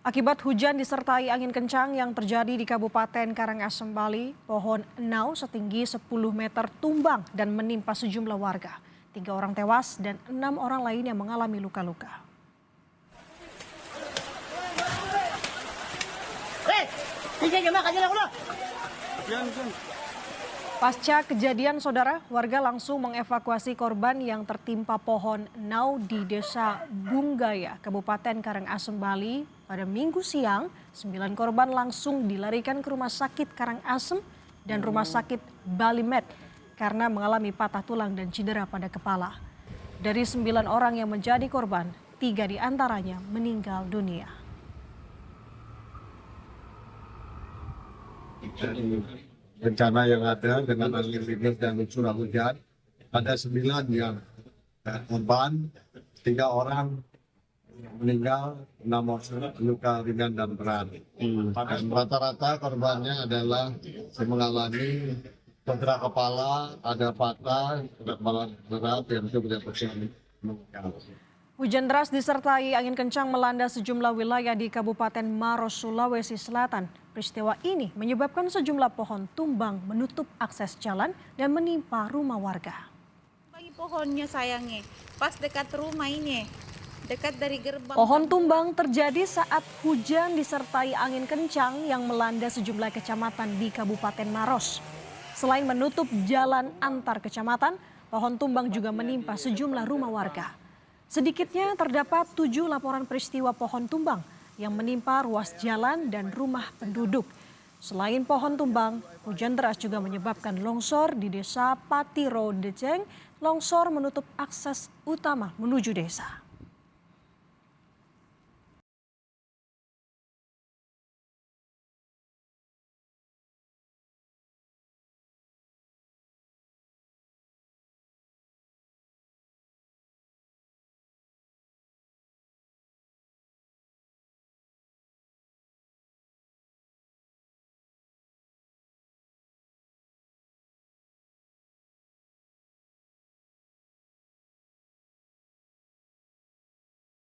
Akibat hujan disertai angin kencang yang terjadi di Kabupaten Karangasem, Bali, pohon enau setinggi 10 meter tumbang dan menimpa sejumlah warga. 3 orang tewas dan 6 orang lainnya mengalami luka-luka. Pasca kejadian, saudara, warga langsung mengevakuasi korban yang tertimpa pohon enau di Desa Bunggaya, Kabupaten Karangasem, Bali. Pada Minggu siang, 9 korban langsung dilarikan ke Rumah Sakit Karangasem dan Rumah Sakit Bali Med karena mengalami patah tulang dan cedera pada kepala. Dari 9 orang yang menjadi korban, 3 diantaranya meninggal dunia. Bencana yang ada dengan angin kencang dan curah hujan, ada 9 yang korban, 3 orang meninggal, 6 orang luka ringan dan berat. Dan rata-rata korbannya adalah mengalami cedera kepala, ada patah, kepala berat yang tidak bisa meninggal. Hujan deras disertai angin kencang melanda sejumlah wilayah di Kabupaten Maros, Sulawesi Selatan. Peristiwa ini menyebabkan sejumlah pohon tumbang menutup akses jalan dan menimpa rumah warga. Bagi pohonnya sayangnya, pas dekat rumah ini, dekat dari gerbang. Pohon tumbang terjadi saat hujan disertai angin kencang yang melanda sejumlah kecamatan di Kabupaten Maros. Selain menutup jalan antar kecamatan, pohon tumbang juga menimpa sejumlah rumah warga. Sedikitnya terdapat 7 laporan peristiwa pohon tumbang yang menimpa ruas jalan dan rumah penduduk. Selain pohon tumbang, hujan deras juga menyebabkan longsor di Desa Patiro Deceng. Longsor menutup akses utama menuju desa.